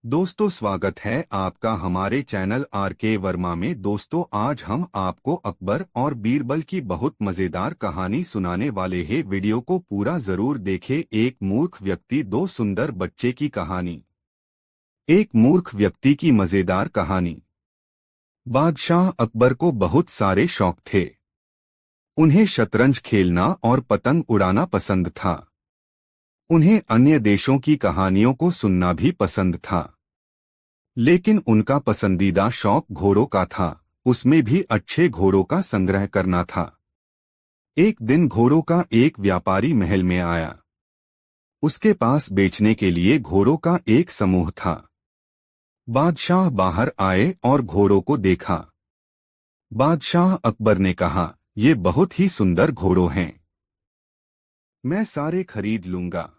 दोस्तों, स्वागत है आपका हमारे चैनल आर के वर्मा में। दोस्तों, आज हम आपको अकबर और बीरबल की बहुत मजेदार कहानी सुनाने वाले हैं। वीडियो को पूरा जरूर देखें। एक मूर्ख व्यक्ति दो सुंदर बच्चे की कहानी। एक मूर्ख व्यक्ति की मजेदार कहानी। बादशाह अकबर को बहुत सारे शौक थे। उन्हें शतरंज खेलना और पतंग उड़ाना पसंद था। उन्हें अन्य देशों की कहानियों को सुनना भी पसंद था। लेकिन उनका पसंदीदा शौक घोड़ों का था। उसमें भी अच्छे घोड़ों का संग्रह करना था। एक दिन घोड़ों का एक व्यापारी महल में आया। उसके पास बेचने के लिए घोड़ों का एक समूह था। बादशाह बाहर आए और घोड़ों को देखा। बादशाह अकबर ने कहा, ये बहुत ही सुंदर घोड़ों हैं। मैं सारे खरीद लूंगा।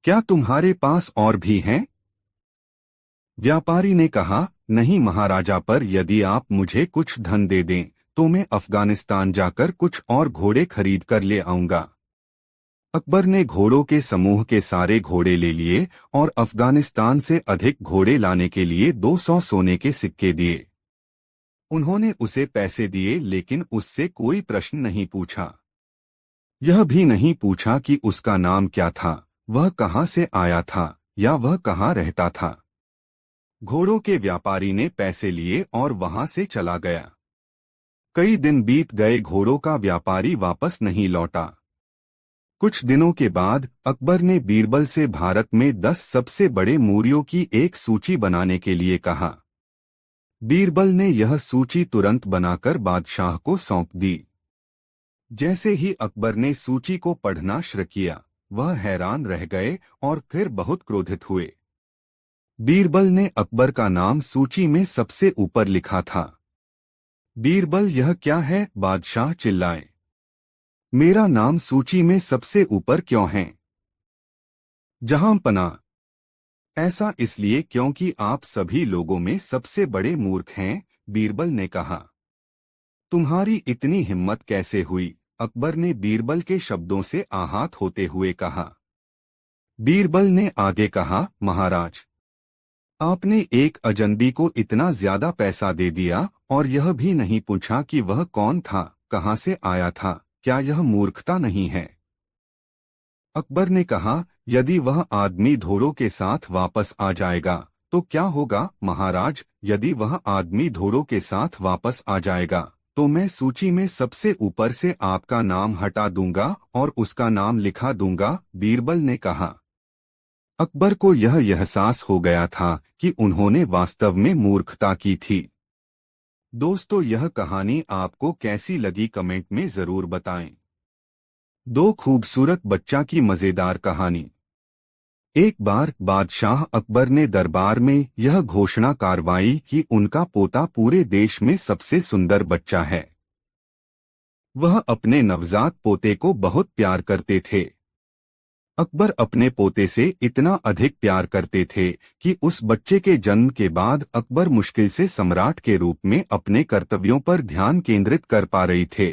क्या तुम्हारे पास और भी हैं? व्यापारी ने कहा, नहीं महाराजा, पर यदि आप मुझे कुछ धन दे दें तो मैं अफगानिस्तान जाकर कुछ और घोड़े खरीद कर ले आऊंगा। अकबर ने घोड़ों के समूह के सारे घोड़े ले लिए और अफगानिस्तान से अधिक घोड़े लाने के लिए 200 सोने के सिक्के दिए। उन्होंने उसे पैसे दिए, लेकिन उससे कोई प्रश्न नहीं पूछा। यह भी नहीं पूछा कि उसका नाम क्या था, वह कहाँ से आया था या वह कहाँ रहता था। घोड़ों के व्यापारी ने पैसे लिए और वहां से चला गया। कई दिन बीत गए, घोड़ों का व्यापारी वापस नहीं लौटा। कुछ दिनों के बाद अकबर ने बीरबल से भारत में 10 सबसे बड़े मूर्तियों की एक सूची बनाने के लिए कहा। बीरबल ने यह सूची तुरंत बनाकर बादशाह को सौंप दी। जैसे ही अकबर ने सूची को पढ़ना शुरू किया, वह हैरान रह गए और फिर बहुत क्रोधित हुए। बीरबल ने अकबर का नाम सूची में सबसे ऊपर लिखा था। बीरबल, यह क्या है? बादशाह चिल्लाए। मेरा नाम सूची में सबसे ऊपर क्यों है? जहांपना, ऐसा इसलिए क्योंकि आप सभी लोगों में सबसे बड़े मूर्ख हैं, बीरबल ने कहा। तुम्हारी इतनी हिम्मत कैसे हुई? अकबर ने बीरबल के शब्दों से आहत होते हुए कहा। बीरबल ने आगे कहा, महाराज, आपने एक अजनबी को इतना ज्यादा पैसा दे दिया और यह भी नहीं पूछा कि वह कौन था, कहां से आया था। क्या यह मूर्खता नहीं है? अकबर ने कहा, यदि वह आदमी घोड़ों के साथ वापस आ जाएगा तो क्या होगा? महाराज, यदि वह आदमी घोड़ों के साथ वापस आ जाएगा तो मैं सूची में सबसे ऊपर से आपका नाम हटा दूंगा और उसका नाम लिखा दूंगा, बीरबल ने कहा। अकबर को यह एहसास हो गया था कि उन्होंने वास्तव में मूर्खता की थी। दोस्तों, यह कहानी आपको कैसी लगी कमेंट में जरूर बताएं। दो खूबसूरत बच्चा की मजेदार कहानी। एक बार बादशाह अकबर ने दरबार में यह घोषणा करवाई कि उनका पोता पूरे देश में सबसे सुंदर बच्चा है। वह अपने नवजात पोते को बहुत प्यार करते थे। अकबर अपने पोते से इतना अधिक प्यार करते थे कि उस बच्चे के जन्म के बाद अकबर मुश्किल से सम्राट के रूप में अपने कर्तव्यों पर ध्यान केंद्रित कर पा रही थे।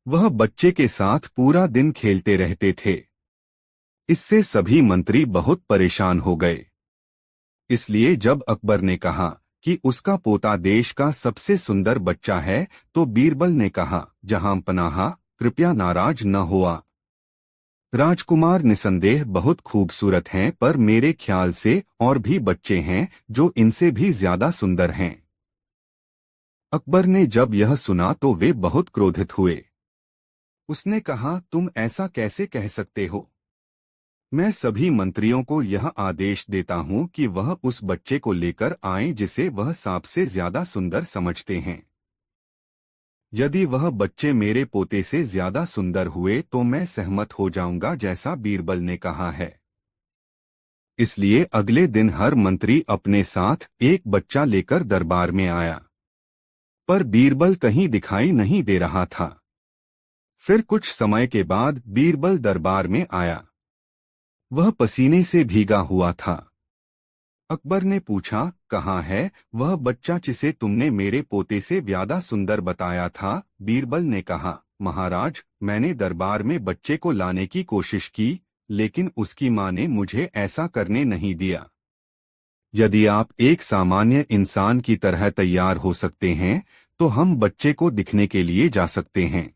वह बच्चे के साथ पूरा दिन खेलते रहते थे। इससे सभी मंत्री बहुत परेशान हो गए। इसलिए जब अकबर ने कहा कि उसका पोता देश का सबसे सुंदर बच्चा है, तो बीरबल ने कहा, जहांपनाह, कृपया नाराज न हुआ। राजकुमार निसंदेह बहुत खूबसूरत हैं, पर मेरे ख्याल से और भी बच्चे हैं जो इनसे भी ज्यादा सुंदर हैं। अकबर ने जब यह सुना तो वे बहुत क्रोधित हुए। उसने कहा, तुम ऐसा कैसे कह सकते हो? मैं सभी मंत्रियों को यह आदेश देता हूं कि वह उस बच्चे को लेकर आएं जिसे वह सबसे ज्यादा सुंदर समझते हैं। यदि वह बच्चे मेरे पोते से ज्यादा सुंदर हुए तो मैं सहमत हो जाऊंगा, जैसा बीरबल ने कहा है। इसलिए अगले दिन हर मंत्री अपने साथ एक बच्चा लेकर दरबार में आया। पर बीरबल कहीं दिखाई नहीं दे रहा था। फिर कुछ समय के बाद बीरबल दरबार में आया। वह पसीने से भीगा हुआ था। अकबर ने पूछा, कहाँ है वह बच्चा जिसे तुमने मेरे पोते से ज्यादा सुंदर बताया था? बीरबल ने कहा, महाराज, मैंने दरबार में बच्चे को लाने की कोशिश की, लेकिन उसकी माँ ने मुझे ऐसा करने नहीं दिया। यदि आप एक सामान्य इंसान की तरह तैयार हो सकते हैं तो हम बच्चे को दिखने के लिए जा सकते हैं।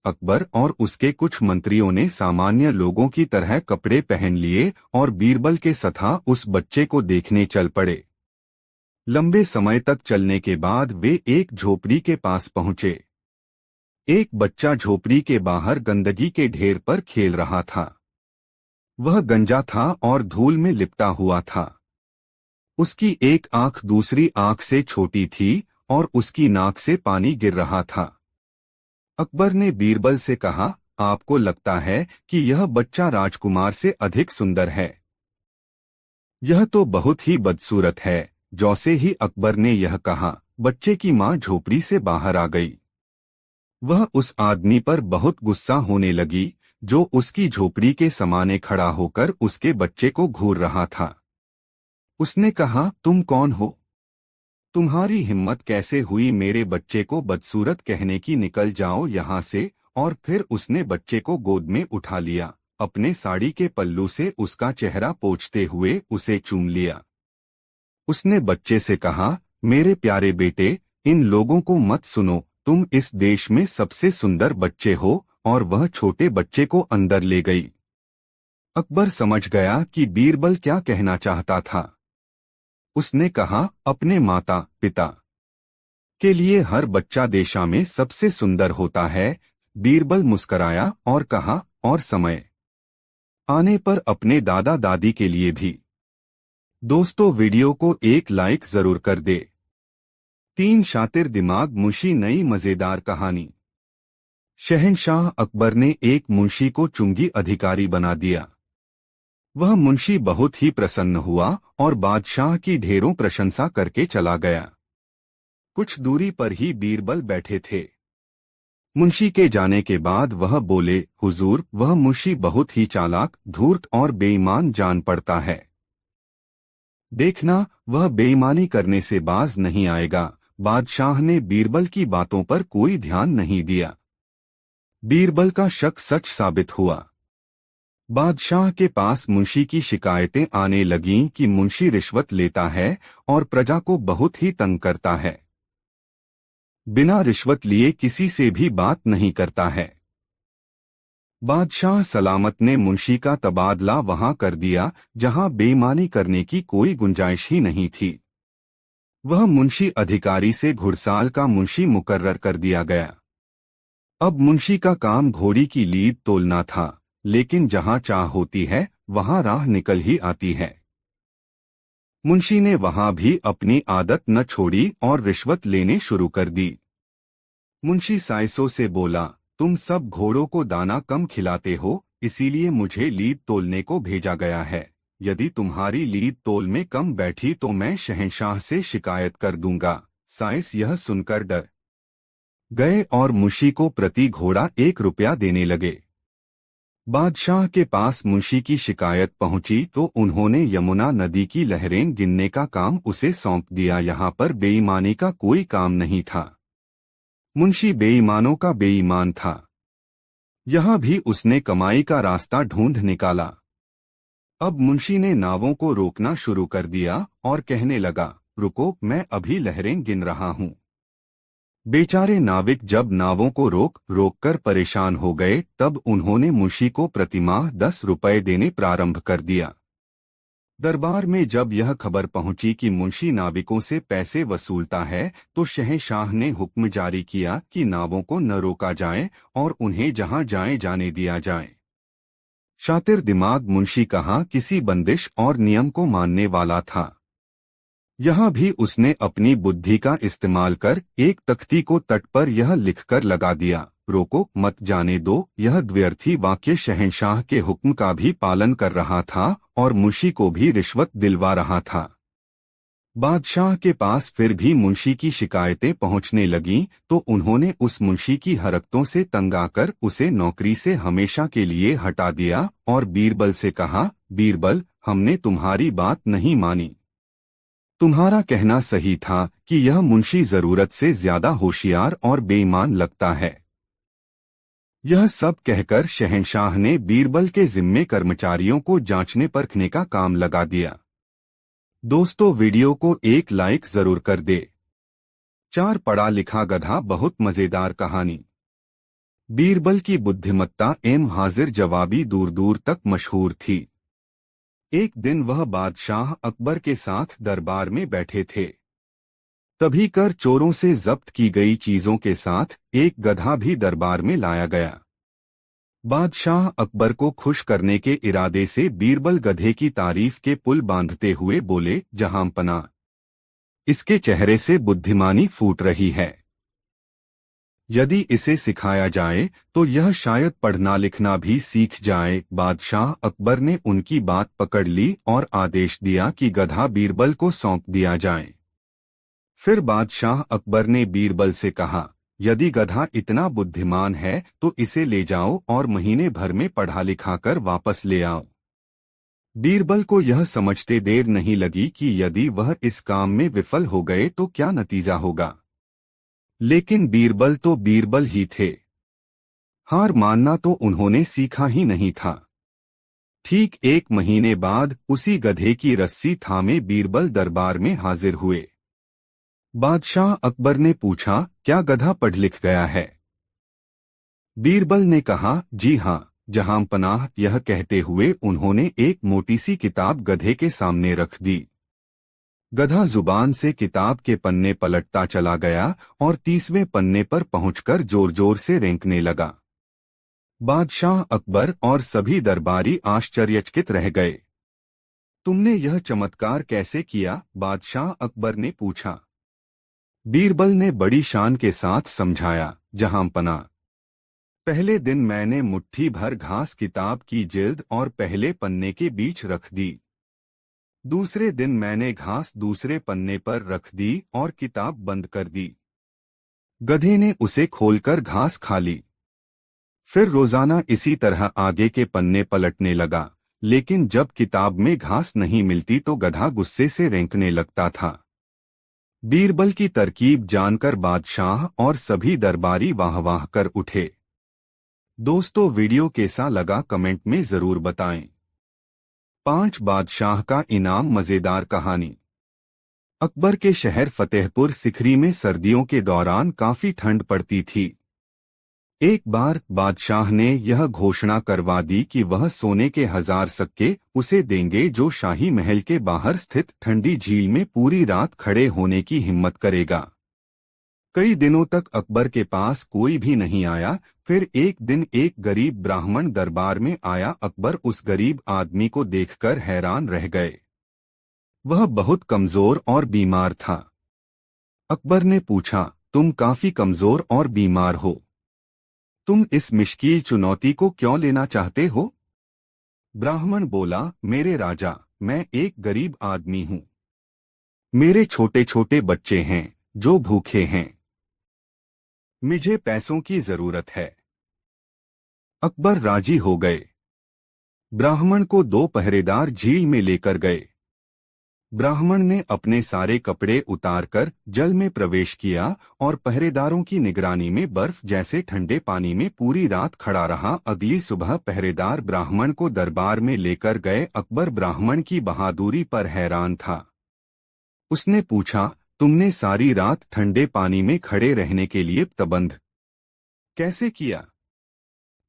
अकबर और उसके कुछ मंत्रियों ने सामान्य लोगों की तरह कपड़े पहन लिए और बीरबल के सथा उस बच्चे को देखने चल पड़े। लंबे समय तक चलने के बाद वे एक झोपड़ी के पास पहुंचे। एक बच्चा झोपड़ी के बाहर गंदगी के ढेर पर खेल रहा था। वह गंजा था और धूल में लिपटा हुआ था। उसकी एक आंख दूसरी आंख से छोटी थी और उसकी नाक से पानी गिर रहा था। अकबर ने बीरबल से कहा, आपको लगता है कि यह बच्चा राजकुमार से अधिक सुंदर है? यह तो बहुत ही बदसूरत है। जैसे ही अकबर ने यह कहा, बच्चे की मां झोपड़ी से बाहर आ गई। वह उस आदमी पर बहुत गुस्सा होने लगी जो उसकी झोपड़ी के सामने खड़ा होकर उसके बच्चे को घूर रहा था। उसने कहा, तुम कौन हो? तुम्हारी हिम्मत कैसे हुई मेरे बच्चे को बदसूरत कहने की? निकल जाओ यहाँ से। और फिर उसने बच्चे को गोद में उठा लिया, अपने साड़ी के पल्लू से उसका चेहरा पोंछते हुए उसे चूम लिया। उसने बच्चे से कहा, मेरे प्यारे बेटे, इन लोगों को मत सुनो, तुम इस देश में सबसे सुंदर बच्चे हो। और वह छोटे बच्चे को अंदर ले गई। अकबर समझ गया कि बीरबल क्या कहना चाहता था। उसने कहा, अपने माता पिता के लिए हर बच्चा देशा में सबसे सुंदर होता है। बीरबल मुस्कराया और कहा, और समय आने पर अपने दादा दादी के लिए भी। दोस्तों, वीडियो को एक लाइक जरूर कर दे। 3 शातिर दिमाग मुंशी नई मजेदार कहानी। शहंशाह अकबर ने एक मुंशी को चुंगी अधिकारी बना दिया। वह मुंशी बहुत ही प्रसन्न हुआ और बादशाह की ढेरों प्रशंसा करके चला गया। कुछ दूरी पर ही बीरबल बैठे थे। मुंशी के जाने के बाद वह बोले, हुजूर, वह मुंशी बहुत ही चालाक, धूर्त और बेईमान जान पड़ता है। देखना, वह बेईमानी करने से बाज नहीं आएगा। बादशाह ने बीरबल की बातों पर कोई ध्यान नहीं दिया। बीरबल का शक सच साबित हुआ। बादशाह के पास मुंशी की शिकायतें आने लगीं कि मुंशी रिश्वत लेता है और प्रजा को बहुत ही तंग करता है। बिना रिश्वत लिए किसी से भी बात नहीं करता है। बादशाह सलामत ने मुंशी का तबादला वहां कर दिया जहां बेईमानी करने की कोई गुंजाइश ही नहीं थी। वह मुंशी अधिकारी से घुड़साल का मुंशी मुकर्रर कर दिया गया। अब मुंशी का काम घोड़ी की लीद तोलना था, लेकिन जहां चाह होती है वहां राह निकल ही आती है। मुंशी ने वहां भी अपनी आदत न छोड़ी और रिश्वत लेने शुरू कर दी। मुंशी साइसों से बोला, तुम सब घोड़ों को दाना कम खिलाते हो, इसीलिए मुझे लीद तोलने को भेजा गया है। यदि तुम्हारी लीद तोल में कम बैठी तो मैं शहंशाह से शिकायत कर दूंगा। साइस यह सुनकर डर गए और मुंशी को प्रति घोड़ा 1 रुपया देने लगे। बादशाह के पास मुंशी की शिकायत पहुंची तो उन्होंने यमुना नदी की लहरें गिनने का काम उसे सौंप दिया। यहाँ पर बेईमानी का कोई काम नहीं था। मुंशी बेईमानों का बेईमान था। यहाँ भी उसने कमाई का रास्ता ढूंढ निकाला। अब मुंशी ने नावों को रोकना शुरू कर दिया और कहने लगा, रुको, मैं अभी लहरें गिन रहा हूँ। बेचारे नाविक जब नावों को रोक रोक कर परेशान हो गए तब उन्होंने मुंशी को प्रतिमाह 10 रुपए देने प्रारंभ कर दिया। दरबार में जब यह खबर पहुंची कि मुंशी नाविकों से पैसे वसूलता है तो शहंशाह ने हुक्म जारी किया कि नावों को न रोका जाए और उन्हें जहां जाए जाने दिया जाए। शातिर दिमाग मुंशी कहाँ किसी बंदिश और नियम को मानने वाला था। यहाँ भी उसने अपनी बुद्धि का इस्तेमाल कर एक तख्ती को तट पर यह लिखकर लगा दिया, रोको मत जाने दो। यह द्व्यर्थी वाक्य शहंशाह के हुक्म का भी पालन कर रहा था और मुंशी को भी रिश्वत दिलवा रहा था। बादशाह के पास फिर भी मुंशी की शिकायतें पहुंचने लगीं तो उन्होंने उस मुंशी की हरकतों से तंग आकर उसे नौकरी से हमेशा के लिए हटा दिया और बीरबल से कहा, बीरबल, हमने तुम्हारी बात नहीं मानी। तुम्हारा कहना सही था कि यह मुंशी जरूरत से ज्यादा होशियार और बेईमान लगता है। यह सब कहकर शहंशाह ने बीरबल के जिम्मे कर्मचारियों को जांचने परखने का काम लगा दिया। दोस्तों वीडियो को एक लाइक जरूर कर दे। 4 पढ़ा लिखा गधा बहुत मजेदार कहानी। बीरबल की बुद्धिमत्ता एवं हाजिर जवाबी दूर दूर तक मशहूर थी। एक दिन वह बादशाह अकबर के साथ दरबार में बैठे थे। तभी कर चोरों से जब्त की गई चीजों के साथ एक गधा भी दरबार में लाया गया। बादशाह अकबर को खुश करने के इरादे से बीरबल गधे की तारीफ के पुल बांधते हुए बोले, जहांपना, इसके चेहरे से बुद्धिमानी फूट रही है। यदि इसे सिखाया जाए तो यह शायद पढ़ना लिखना भी सीख जाए। बादशाह अकबर ने उनकी बात पकड़ ली और आदेश दिया कि गधा बीरबल को सौंप दिया जाए। फिर बादशाह अकबर ने बीरबल से कहा, यदि गधा इतना बुद्धिमान है तो इसे ले जाओ और महीने भर में पढ़ा लिखा कर वापस ले आओ। बीरबल को यह समझते देर नहीं लगी कि यदि वह इस काम में विफल हो गए तो क्या नतीजा होगा। लेकिन बीरबल तो बीरबल ही थे। हार मानना तो उन्होंने सीखा ही नहीं था। ठीक 1 महीने बाद उसी गधे की रस्सी थामे बीरबल दरबार में हाजिर हुए। बादशाह अकबर ने पूछा, क्या गधा पढ़ लिख गया है? बीरबल ने कहा, जी हाँ जहांपनाह। यह कहते हुए उन्होंने एक मोटी सी किताब गधे के सामने रख दी। गधा जुबान से किताब के पन्ने पलटता चला गया और 30वें पन्ने पर पहुंचकर जोर जोर से रेंकने लगा। बादशाह अकबर और सभी दरबारी आश्चर्यचकित रह गए। तुमने यह चमत्कार कैसे किया? बादशाह अकबर ने पूछा। बीरबल ने बड़ी शान के साथ समझाया, जहांपना, पहले दिन मैंने मुट्ठी भर घास किताब की जिल्द और पहले पन्ने के बीच रख दी। दूसरे दिन मैंने घास दूसरे पन्ने पर रख दी और किताब बंद कर दी। गधे ने उसे खोलकर घास खा ली। फिर रोजाना इसी तरह आगे के पन्ने पलटने लगा, लेकिन जब किताब में घास नहीं मिलती तो गधा गुस्से से रेंकने लगता था। बीरबल की तरकीब जानकर बादशाह और सभी दरबारी वाह वाह कर उठे। दोस्तों वीडियो कैसा लगा कमेंट में जरूर बताएं। 5 बादशाह का इनाम। मजेदार कहानी। अकबर के शहर फतेहपुर सिकरी में सर्दियों के दौरान काफी ठंड पड़ती थी। एक बार बादशाह ने यह घोषणा करवा दी कि वह सोने के 1000 सिक्के उसे देंगे जो शाही महल के बाहर स्थित ठंडी झील में पूरी रात खड़े होने की हिम्मत करेगा। कई दिनों तक अकबर के पास कोई भी नहीं आया। फिर एक दिन एक गरीब ब्राह्मण दरबार में आया। अकबर उस गरीब आदमी को देखकर हैरान रह गए। वह बहुत कमजोर और बीमार था। अकबर ने पूछा, तुम काफी कमजोर और बीमार हो, तुम इस मुश्किल चुनौती को क्यों लेना चाहते हो? ब्राह्मण बोला, मेरे राजा, मैं एक गरीब आदमी हूँ। मेरे छोटे छोटे बच्चे हैं जो भूखे हैं। मुझे पैसों की जरूरत है। अकबर राजी हो गए। ब्राह्मण को 2 पहरेदार झील में लेकर गए। ब्राह्मण ने अपने सारे कपड़े उतारकर जल में प्रवेश किया और पहरेदारों की निगरानी में बर्फ जैसे ठंडे पानी में पूरी रात खड़ा रहा। अगली सुबह पहरेदार ब्राह्मण को दरबार में लेकर गए। अकबर ब्राह्मण की बहादुरी पर हैरान था। उसने पूछा, तुमने सारी रात ठंडे पानी में खड़े रहने के लिए तबंध कैसे किया?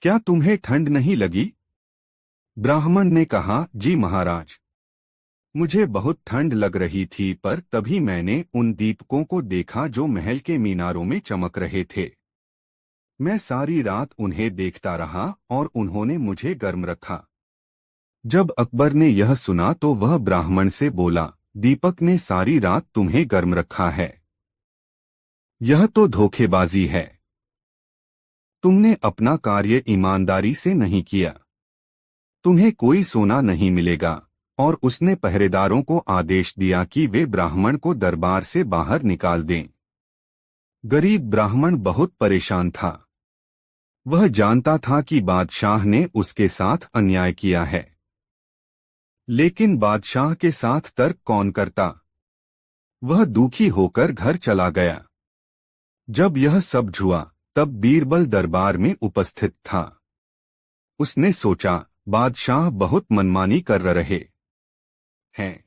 क्या तुम्हें ठंड नहीं लगी? ब्राह्मण ने कहा, जी महाराज, मुझे बहुत ठंड लग रही थी, पर तभी मैंने उन दीपकों को देखा जो महल के मीनारों में चमक रहे थे। मैं सारी रात उन्हें देखता रहा और उन्होंने मुझे गर्म रखा। जब अकबर ने यह सुना तो वह ब्राह्मण से बोला, दीपक ने सारी रात तुम्हें गर्म रखा है? यह तो धोखेबाजी है। तुमने अपना कार्य ईमानदारी से नहीं किया। तुम्हें कोई सोना नहीं मिलेगा। और उसने पहरेदारों को आदेश दिया कि वे ब्राह्मण को दरबार से बाहर निकाल दें। गरीब ब्राह्मण बहुत परेशान था। वह जानता था कि बादशाह ने उसके साथ अन्याय किया है, लेकिन बादशाह के साथ तर्क कौन करता। वह दुखी होकर घर चला गया। जब यह सब हुआ तब बीरबल दरबार में उपस्थित था। उसने सोचा, बादशाह बहुत मनमानी कर रहे हैं।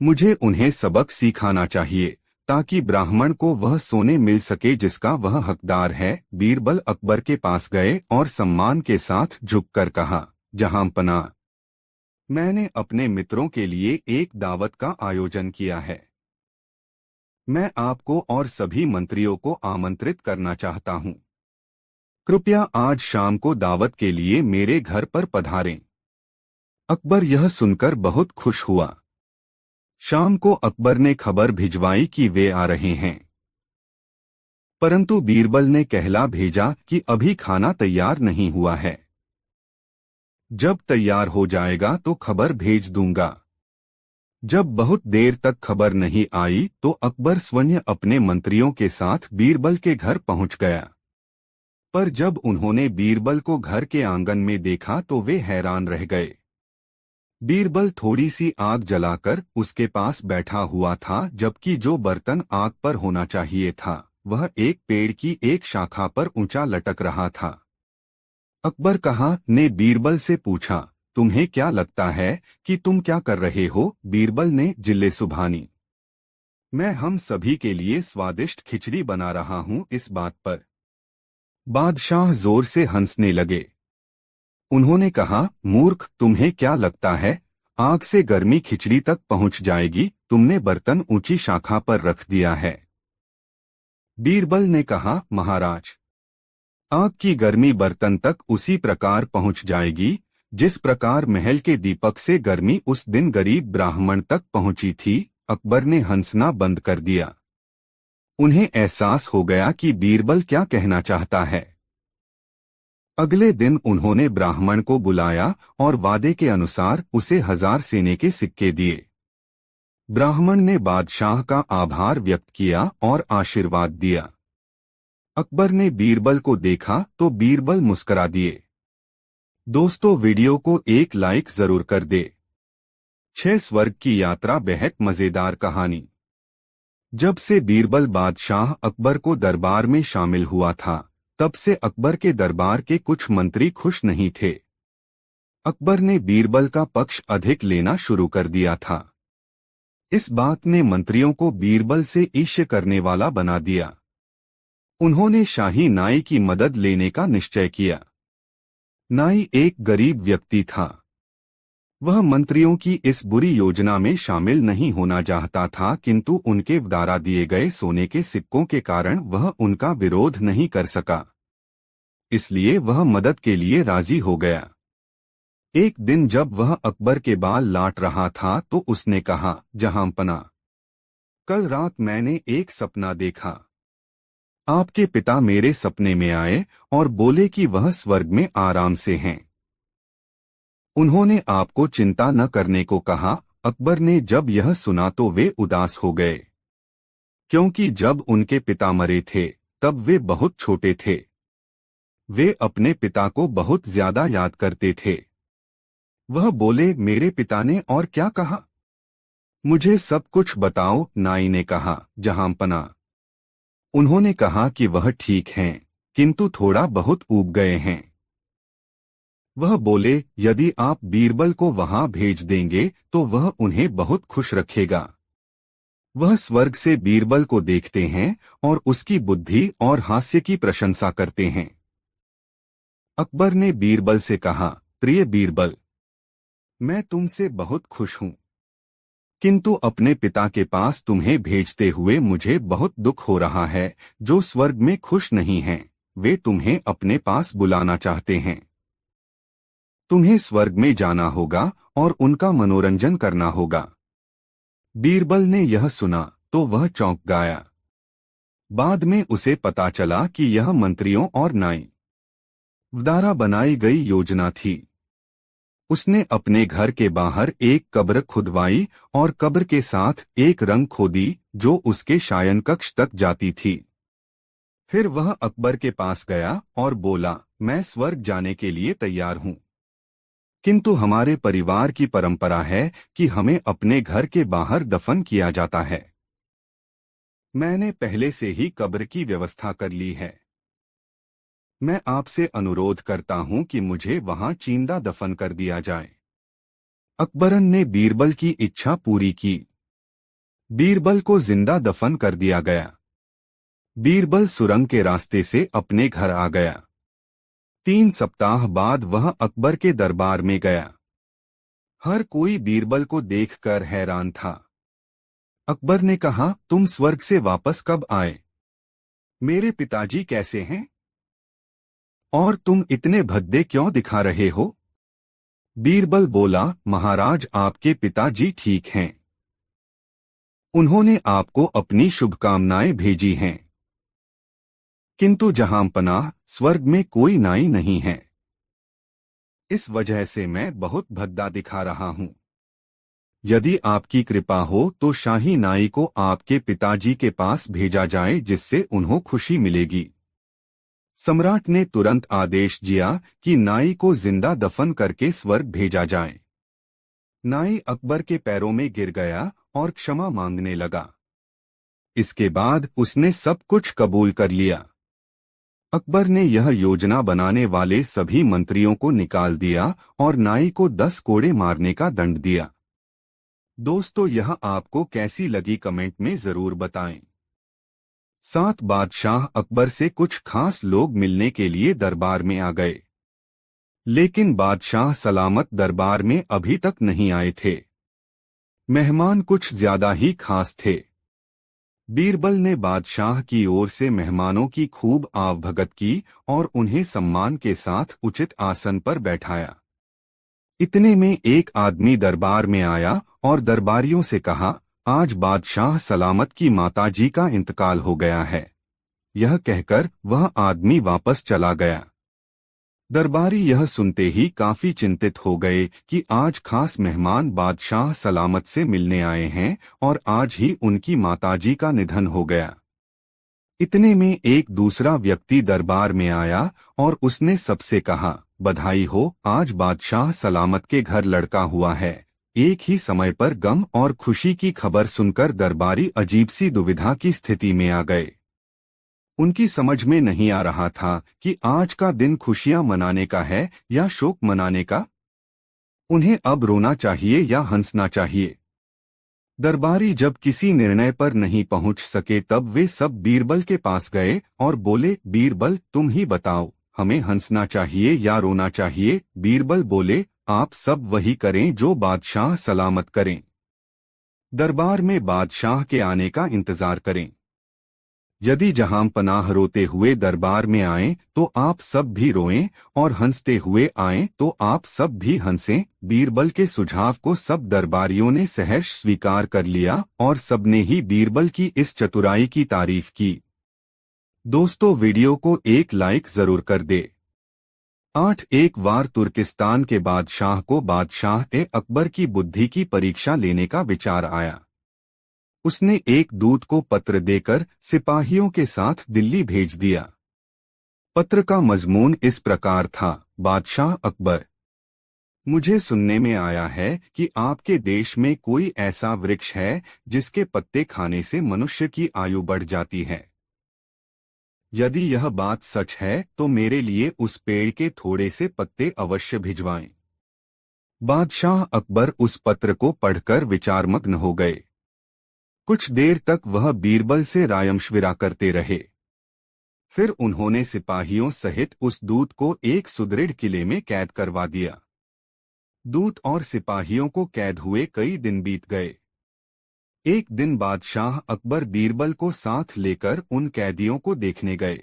मुझे उन्हें सबक सिखाना चाहिए ताकि ब्राह्मण को वह सोने मिल सके जिसका वह हकदार है। बीरबल अकबर के पास गए और सम्मान के साथ झुककर कहा, जहांपना, मैंने अपने मित्रों के लिए एक दावत का आयोजन किया है। मैं आपको और सभी मंत्रियों को आमंत्रित करना चाहता हूं। कृपया आज शाम को दावत के लिए मेरे घर पर पधारें। अकबर यह सुनकर बहुत खुश हुआ। शाम को अकबर ने खबर भिजवाई कि वे आ रहे हैं, परंतु बीरबल ने कहला भेजा कि अभी खाना तैयार नहीं हुआ है। जब तैयार हो जाएगा तो खबर भेज दूंगा। जब बहुत देर तक खबर नहीं आई तो अकबर स्वयं अपने मंत्रियों के साथ बीरबल के घर पहुंच गया। पर जब उन्होंने बीरबल को घर के आंगन में देखा तो वे हैरान रह गए। बीरबल थोड़ी सी आग जलाकर उसके पास बैठा हुआ था, जबकि जो बर्तन आग पर होना चाहिए था वह एक पेड़ की एक शाखा पर ऊंचा लटक रहा था। अकबर कहा ने बीरबल से पूछा, तुम्हें क्या लगता है कि तुम क्या कर रहे हो? बीरबल ने जिल्ले सुभानी, मैं हम सभी के लिए स्वादिष्ट खिचड़ी बना रहा हूं। इस बात पर बादशाह जोर से हंसने लगे। उन्होंने कहा, मूर्ख, तुम्हें क्या लगता है आग से गर्मी खिचड़ी तक पहुंच जाएगी? तुमने बर्तन ऊंची शाखा पर रख दिया है। बीरबल ने कहा, महाराज, आग की गर्मी बर्तन तक उसी प्रकार पहुंच जाएगी जिस प्रकार महल के दीपक से गर्मी उस दिन गरीब ब्राह्मण तक पहुंची थी। अकबर ने हंसना बंद कर दिया। उन्हें एहसास हो गया कि बीरबल क्या कहना चाहता है। अगले दिन उन्होंने ब्राह्मण को बुलाया और वादे के अनुसार उसे 1000 सेने के सिक्के दिए। ब्राह्मण ने बादशाह का आभार व्यक्त किया और आशीर्वाद दिया। अकबर ने बीरबल को देखा तो बीरबल मुस्करा दिए। दोस्तों, वीडियो को एक लाइक जरूर कर दे। 6 स्वर्ग की यात्रा बेहद मजेदार कहानी। जब से बीरबल बादशाह अकबर को दरबार में शामिल हुआ था, तब से अकबर के दरबार के कुछ मंत्री खुश नहीं थे। अकबर ने बीरबल का पक्ष अधिक लेना शुरू कर दिया था। इस बात ने मंत्रियों को बीरबल से ईर्ष्या करने वाला बना दिया। उन्होंने शाही नाई की मदद लेने का निश्चय किया। नाई एक गरीब व्यक्ति था। वह मंत्रियों की इस बुरी योजना में शामिल नहीं होना चाहता था, किंतु उनके द्वारा दिए गए सोने के सिक्कों के कारण वह उनका विरोध नहीं कर सका। इसलिए वह मदद के लिए राजी हो गया। एक दिन जब वह अकबर के बाल लाट रहा था तो उसने कहा, जहांपना, कल रात मैंने एक सपना देखा। आपके पिता मेरे सपने में आए और बोले कि वह स्वर्ग में आराम से हैं। उन्होंने आपको चिंता न करने को कहा। अकबर ने जब यह सुना तो वे उदास हो गए, क्योंकि जब उनके पिता मरे थे तब वे बहुत छोटे थे। वे अपने पिता को बहुत ज्यादा याद करते थे। वह बोले, मेरे पिता ने और क्या कहा? मुझे सब कुछ बताओ। नाई ने कहा, जहांपना, उन्होंने कहा कि वह ठीक हैं, किंतु थोड़ा बहुत ऊब गए हैं। वह बोले, यदि आप बीरबल को वहां भेज देंगे तो वह उन्हें बहुत खुश रखेगा। वह स्वर्ग से बीरबल को देखते हैं और उसकी बुद्धि और हास्य की प्रशंसा करते हैं। अकबर ने बीरबल से कहा, प्रिय बीरबल, मैं तुमसे बहुत खुश हूं, किंतु अपने पिता के पास तुम्हें भेजते हुए मुझे बहुत दुख हो रहा है। जो स्वर्ग में खुश नहीं हैं, वे तुम्हें अपने पास बुलाना चाहते हैं। तुम्हें स्वर्ग में जाना होगा और उनका मनोरंजन करना होगा। बीरबल ने यह सुना तो वह चौंक गया। बाद में उसे पता चला कि यह मंत्रियों और नाई द्वारा बनाई गई योजना थी। उसने अपने घर के बाहर एक कब्र खुदवाई और कब्र के साथ एक रंग खोदी जो उसके शयन कक्ष तक जाती थी। फिर वह अकबर के पास गया और बोला, मैं स्वर्ग जाने के लिए तैयार हूं, किंतु हमारे परिवार की परंपरा है कि हमें अपने घर के बाहर दफन किया जाता है। मैंने पहले से ही कब्र की व्यवस्था कर ली है। मैं आपसे अनुरोध करता हूं कि मुझे वहां चींदा दफन कर दिया जाए। अकबरन ने बीरबल की इच्छा पूरी की। बीरबल को जिंदा दफन कर दिया गया। बीरबल सुरंग के रास्ते से अपने घर आ गया। 3 सप्ताह बाद वह अकबर के दरबार में गया। हर कोई बीरबल को देखकर हैरान था। अकबर ने कहा, तुम स्वर्ग से वापस कब आए? मेरे पिताजी कैसे हैं? और तुम इतने भद्दे क्यों दिखा रहे हो? बीरबल बोला, महाराज, आपके पिताजी ठीक हैं। उन्होंने आपको अपनी शुभकामनाएं भेजी हैं। किंतु जहांपनाह, स्वर्ग में कोई नाई नहीं है। इस वजह से मैं बहुत भद्दा दिखा रहा हूं। यदि आपकी कृपा हो तो शाही नाई को आपके पिताजी के पास भेजा जाए, जिससे उन्हें खुशी मिलेगी। सम्राट ने तुरंत आदेश दिया कि नाई को जिंदा दफन करके स्वर्ग भेजा जाए। नाई अकबर के पैरों में गिर गया और क्षमा मांगने लगा। इसके बाद उसने सब कुछ कबूल कर लिया। अकबर ने यह योजना बनाने वाले सभी मंत्रियों को निकाल दिया और नाई को 10 कोड़े मारने का दंड दिया। दोस्तों, यह आपको कैसी लगी कमेंट में जरूर बताएं। 7 बादशाह अकबर से कुछ खास लोग मिलने के लिए दरबार में आ गए, लेकिन बादशाह सलामत दरबार में अभी तक नहीं आए थे। मेहमान कुछ ज्यादा ही खास थे। बीरबल ने बादशाह की ओर से मेहमानों की खूब आवभगत की और उन्हें सम्मान के साथ उचित आसन पर बैठाया। इतने में एक आदमी दरबार में आया और दरबारियों से कहा, आज बादशाह सलामत की माताजी का इंतकाल हो गया है। यह कहकर वह आदमी वापस चला गया। दरबारी यह सुनते ही काफी चिंतित हो गए कि आज खास मेहमान बादशाह सलामत से मिलने आए हैं और आज ही उनकी माताजी का निधन हो गया। इतने में एक दूसरा व्यक्ति दरबार में आया और उसने सबसे कहा, बधाई हो, आज बादशाह सलामत के घर लड़का हुआ है। एक ही समय पर गम और खुशी की खबर सुनकर दरबारी अजीब सी दुविधा की स्थिति में आ गए। उनकी समझ में नहीं आ रहा था कि आज का दिन खुशियां मनाने का है या शोक मनाने का। उन्हें अब रोना चाहिए या हंसना चाहिए। दरबारी जब किसी निर्णय पर नहीं पहुंच सके तब वे सब बीरबल के पास गए और बोले, बीरबल, तुम ही बताओ, हमें हंसना चाहिए या रोना चाहिए? बीरबल बोले, आप सब वही करें जो बादशाह सलामत करें। दरबार में बादशाह के आने का इंतजार करें। यदि जहांपनाह रोते हुए दरबार में आएं तो आप सब भी रोएं, और हंसते हुए आएं तो आप सब भी हंसें। बीरबल के सुझाव को सब दरबारियों ने सहर्ष स्वीकार कर लिया और सबने ही बीरबल की इस चतुराई की तारीफ की। दोस्तों, वीडियो को एक लाइक जरूर कर दे। 8 एक बार तुर्किस्तान के बादशाह को बादशाह अकबर की बुद्धि की परीक्षा लेने का विचार आया। उसने एक दूत को पत्र देकर सिपाहियों के साथ दिल्ली भेज दिया। पत्र का मजमून इस प्रकार था, बादशाह अकबर, मुझे सुनने में आया है कि आपके देश में कोई ऐसा वृक्ष है जिसके पत्ते खाने से मनुष्य की आयु बढ़ जाती है। यदि यह बात सच है तो मेरे लिए उस पेड़ के थोड़े से पत्ते अवश्य भिजवाएं। बादशाह अकबर उस पत्र को पढ़कर विचारमग्न हो गए। कुछ देर तक वह बीरबल से रायमशविरा करते रहे। फिर उन्होंने सिपाहियों सहित उस दूत को एक सुदृढ़ किले में कैद करवा दिया। दूत और सिपाहियों को कैद हुए कई दिन बीत गए। एक दिन बादशाह अकबर बीरबल को साथ लेकर उन कैदियों को देखने गए।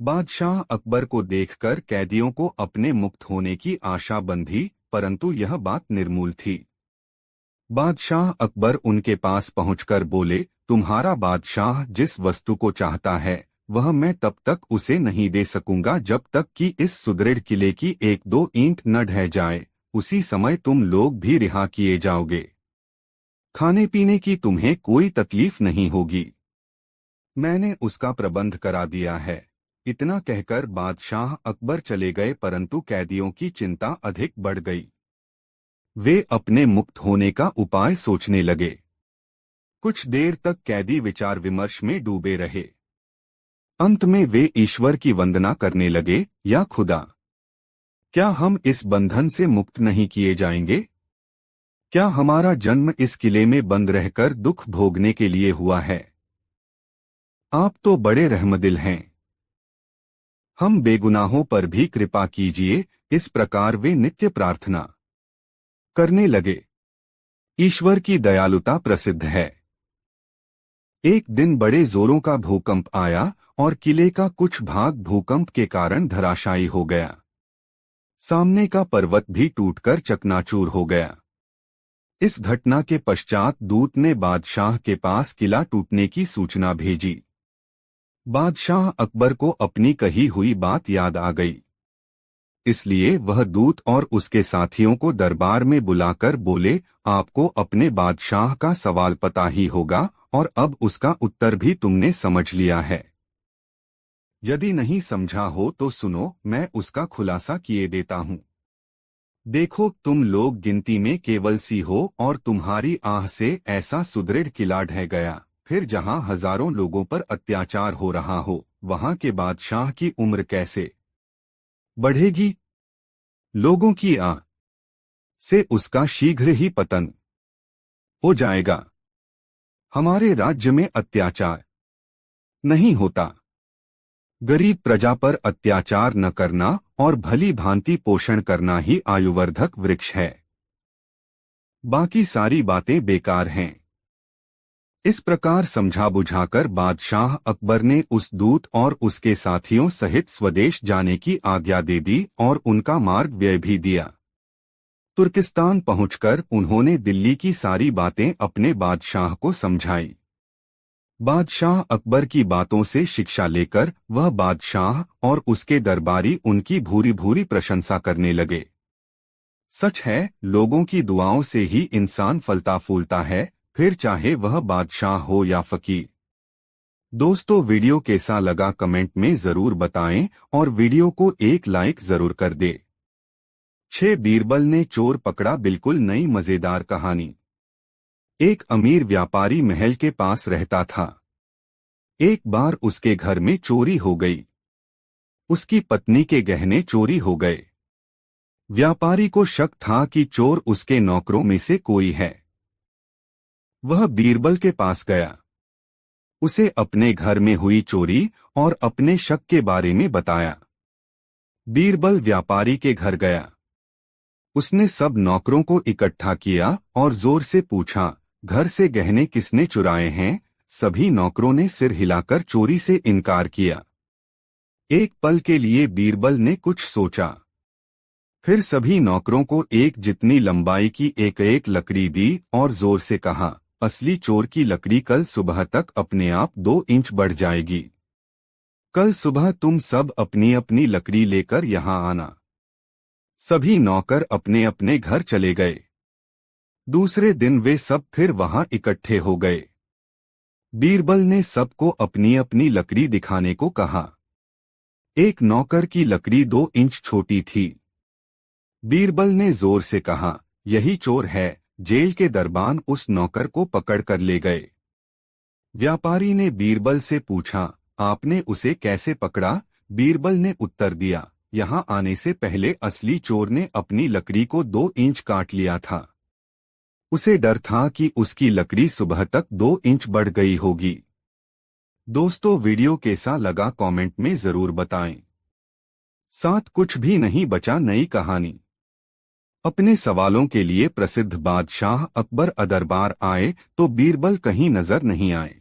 बादशाह अकबर को देखकर कैदियों को अपने मुक्त होने की आशा बंधी, परंतु यह बात निर्मूल थी। बादशाह अकबर उनके पास पहुंचकर बोले, तुम्हारा बादशाह जिस वस्तु को चाहता है वह मैं तब तक उसे नहीं दे सकूंगा जब तक कि इस सुदृढ़ किले की 1-2 ईंट न ढह जाए। उसी समय तुम लोग भी रिहा किए जाओगे। खाने पीने की तुम्हें कोई तकलीफ नहीं होगी। मैंने उसका प्रबंध करा दिया है। इतना कहकर बादशाह अकबर चले गए, परंतु कैदियों की चिंता अधिक बढ़ गई। वे अपने मुक्त होने का उपाय सोचने लगे। कुछ देर तक कैदी विचार विमर्श में डूबे रहे। अंत में वे ईश्वर की वंदना करने लगे, या खुदा, क्या हम इस बंधन से मुक्त नहीं किए जाएंगे? क्या हमारा जन्म इस किले में बंद रहकर दुख भोगने के लिए हुआ है? आप तो बड़े रहमदिल हैं। हम बेगुनाहों पर भी कृपा कीजिए। इस प्रकार वे नित्य प्रार्थना करने लगे। ईश्वर की दयालुता प्रसिद्ध है। एक दिन बड़े जोरों का भूकंप आया और किले का कुछ भाग भूकंप के कारण धराशायी हो गया। सामने का पर्वत भी टूटकर चकनाचूर हो गया। इस घटना के पश्चात दूत ने बादशाह के पास किला टूटने की सूचना भेजी। बादशाह अकबर को अपनी कही हुई बात याद आ गई। इसलिए वह दूत और उसके साथियों को दरबार में बुलाकर बोले, आपको अपने बादशाह का सवाल पता ही होगा और अब उसका उत्तर भी तुमने समझ लिया है। यदि नहीं समझा हो तो सुनो, मैं उसका खुलासा किए देता हूँ। देखो, तुम लोग गिनती में केवल सी हो और तुम्हारी आह से ऐसा सुदृढ़ किला ढह गया। फिर जहाँ हजारों लोगों पर अत्याचार हो रहा हो, वहाँ के बादशाह की उम्र कैसे बढ़ेगी? लोगों की आह से उसका शीघ्र ही पतन हो जाएगा। हमारे राज्य में अत्याचार नहीं होता। गरीब प्रजा पर अत्याचार न करना और भली भांति पोषण करना ही आयुवर्धक वृक्ष है। बाकी सारी बातें बेकार हैं। इस प्रकार समझा बुझाकर बादशाह अकबर ने उस दूत और उसके साथियों सहित स्वदेश जाने की आज्ञा दे दी और उनका मार्ग व्यय भी दिया। तुर्किस्तान पहुंचकर उन्होंने दिल्ली की सारी बातें अपने बादशाह को समझाई। बादशाह अकबर की बातों से शिक्षा लेकर वह बादशाह और उसके दरबारी उनकी भूरी भूरी प्रशंसा करने लगे। सच है, लोगों की दुआओं से ही इंसान फलता फूलता है, फिर चाहे वह बादशाह हो या फकीर। दोस्तों, वीडियो कैसा लगा कमेंट में जरूर बताएं और वीडियो को एक लाइक जरूर कर दे। 6 बीरबल ने चोर पकड़ा, बिल्कुल नई मजेदार कहानी। एक अमीर व्यापारी महल के पास रहता था। एक बार उसके घर में चोरी हो गई। उसकी पत्नी के गहने चोरी हो गए। व्यापारी को शक था कि चोर उसके नौकरों में से कोई है। वह बीरबल के पास गया। उसे अपने घर में हुई चोरी और अपने शक के बारे में बताया। बीरबल व्यापारी के घर गया। उसने सब नौकरों को इकट्ठा किया और जोर से पूछा, घर से गहने किसने चुराए हैं? सभी नौकरों ने सिर हिलाकर चोरी से इनकार किया। एक पल के लिए बीरबल ने कुछ सोचा। फिर सभी नौकरों को एक जितनी लंबाई की एक एक लकड़ी दी और जोर से कहा, असली चोर की लकड़ी कल सुबह तक अपने आप 2 इंच बढ़ जाएगी। कल सुबह तुम सब अपनी अपनी लकड़ी लेकर यहाँ आना। सभी नौकर अपने अपने घर चले गए। दूसरे दिन वे सब फिर वहां इकट्ठे हो गए। बीरबल ने सबको अपनी अपनी लकड़ी दिखाने को कहा। एक नौकर की लकड़ी 2 इंच छोटी थी। बीरबल ने जोर से कहा, यही चोर है। जेल के दरबान उस नौकर को पकड़ कर ले गए। व्यापारी ने बीरबल से पूछा, आपने उसे कैसे पकड़ा? बीरबल ने उत्तर दिया, यहाँ आने से पहले असली चोर ने अपनी लकड़ी को 2 इंच काट लिया था। उसे डर था कि उसकी लकड़ी सुबह तक 2 इंच बढ़ गई होगी। दोस्तों, वीडियो कैसा लगा कमेंट में जरूर बताएं। साथ कुछ भी नहीं बचा नई कहानी। अपने सवालों के लिए प्रसिद्ध बादशाह अकबर दरबार आए तो बीरबल कहीं नजर नहीं आए।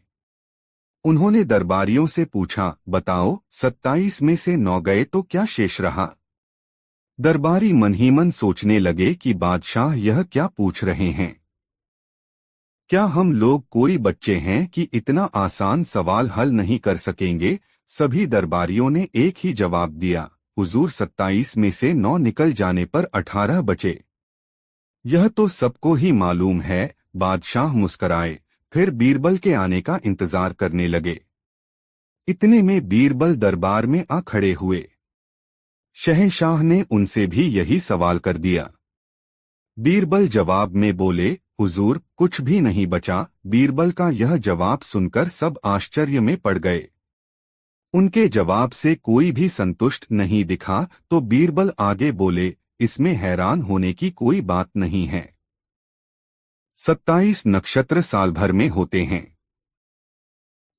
उन्होंने दरबारियों से पूछा, बताओ, 27 में से 9 गए तो क्या शेष रहा? दरबारी मन ही मन सोचने लगे कि बादशाह यह क्या पूछ रहे हैं। क्या हम लोग कोई बच्चे हैं कि इतना आसान सवाल हल नहीं कर सकेंगे? सभी दरबारियों ने एक ही जवाब दिया, हुजूर, 27 में से 9 निकल जाने पर 18 बचे। यह तो सबको ही मालूम है। बादशाह मुस्कराए, फिर बीरबल के आने का इंतजार करने लगे। इतने में बीरबल दरबार में आ खड़े हुए। शहंशाह ने उनसे भी यही सवाल कर दिया। बीरबल जवाब में बोले, हुजूर, कुछ भी नहीं बचा। बीरबल का यह जवाब सुनकर सब आश्चर्य में पड़ गए। उनके जवाब से कोई भी संतुष्ट नहीं दिखा तो बीरबल आगे बोले, इसमें हैरान होने की कोई बात नहीं है। 27 नक्षत्र साल भर में होते हैं।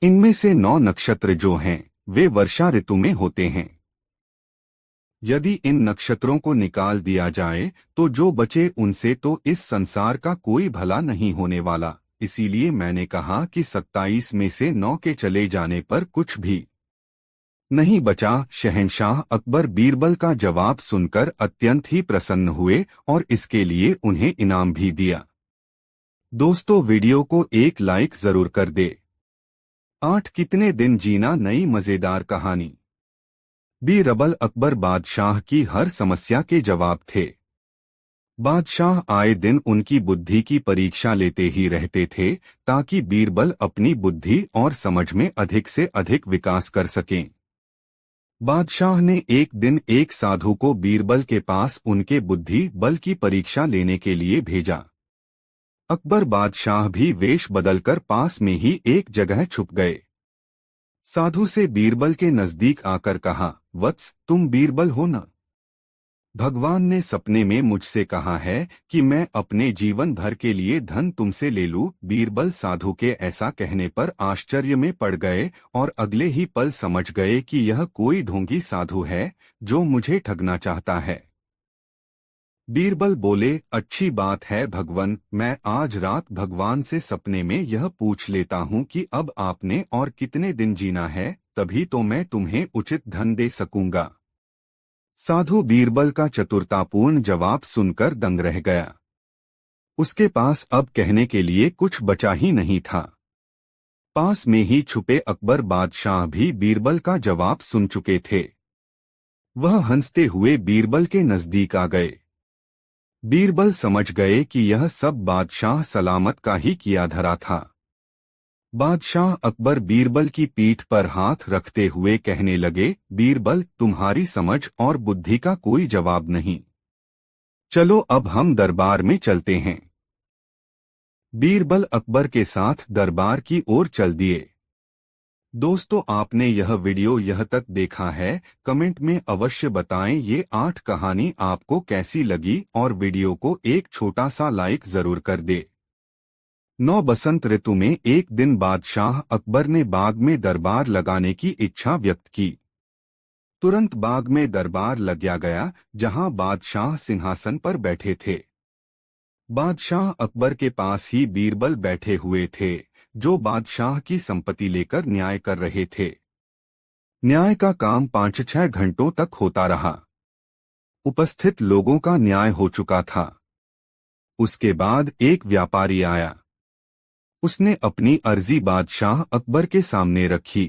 इनमें से 9 नक्षत्र जो हैं वे वर्षा ऋतु में होते हैं। यदि इन नक्षत्रों को निकाल दिया जाए तो जो बचे उनसे तो इस संसार का कोई भला नहीं होने वाला। इसीलिए मैंने कहा कि 27 में से 9 के चले जाने पर कुछ भी नहीं बचा। शहंशाह अकबर बीरबल का जवाब सुनकर अत्यंत ही प्रसन्न हुए और इसके लिए उन्हें इनाम भी दिया। दोस्तों, वीडियो को एक लाइक जरूर कर दे। 8 कितने दिन जीना नई मजेदार कहानी। बीरबल अकबर बादशाह की हर समस्या के जवाब थे। बादशाह आए दिन उनकी बुद्धि की परीक्षा लेते ही रहते थे ताकि बीरबल अपनी बुद्धि और समझ में अधिक से अधिक विकास कर सकें। बादशाह ने एक दिन एक साधु को बीरबल के पास उनके बुद्धि बल की परीक्षा लेने के लिए भेजा। अकबर बादशाह भी वेश बदलकर पास में ही एक जगह छुप गए। साधु से बीरबल के नजदीक आकर कहा, वत्स, तुम बीरबल हो न? भगवान ने सपने में मुझसे कहा है कि मैं अपने जीवन भर के लिए धन तुमसे ले लूं। बीरबल साधु के ऐसा कहने पर आश्चर्य में पड़ गए और अगले ही पल समझ गए कि यह कोई ढोंगी साधु है जो मुझे ठगना चाहता है। बीरबल बोले, अच्छी बात है भगवान, मैं आज रात भगवान से सपने में यह पूछ लेता हूँ कि अब आपने और कितने दिन जीना है, तभी तो मैं तुम्हें उचित धन दे सकूंगा। साधु बीरबल का चतुरतापूर्ण जवाब सुनकर दंग रह गया। उसके पास अब कहने के लिए कुछ बचा ही नहीं था। पास में ही छुपे अकबर बादशाह भी बीरबल का जवाब सुन चुके थे। वह हंसते हुए बीरबल के नजदीक आ गए। बीरबल समझ गए कि यह सब बादशाह सलामत का ही किया धरा था। बादशाह अकबर बीरबल की पीठ पर हाथ रखते हुए कहने लगे, बीरबल, तुम्हारी समझ और बुद्धि का कोई जवाब नहीं। चलो अब हम दरबार में चलते हैं। बीरबल अकबर के साथ दरबार की ओर चल दिए। दोस्तों, आपने यह वीडियो यह तक देखा है, कमेंट में अवश्य बताएं ये 8 कहानी आपको कैसी लगी और वीडियो को एक छोटा सा लाइक जरूर कर दे। 9 बसंत ऋतु में एक दिन बादशाह अकबर ने बाग में दरबार लगाने की इच्छा व्यक्त की। तुरंत बाग में दरबार लगाया गया जहां बादशाह सिंहासन पर बैठे थे। बादशाह अकबर के पास ही बीरबल बैठे हुए थे जो बादशाह की संपत्ति लेकर न्याय कर रहे थे। न्याय का काम 5-6 घंटों तक होता रहा। उपस्थित लोगों का न्याय हो चुका था। उसके बाद एक व्यापारी आया। उसने अपनी अर्जी बादशाह अकबर के सामने रखी।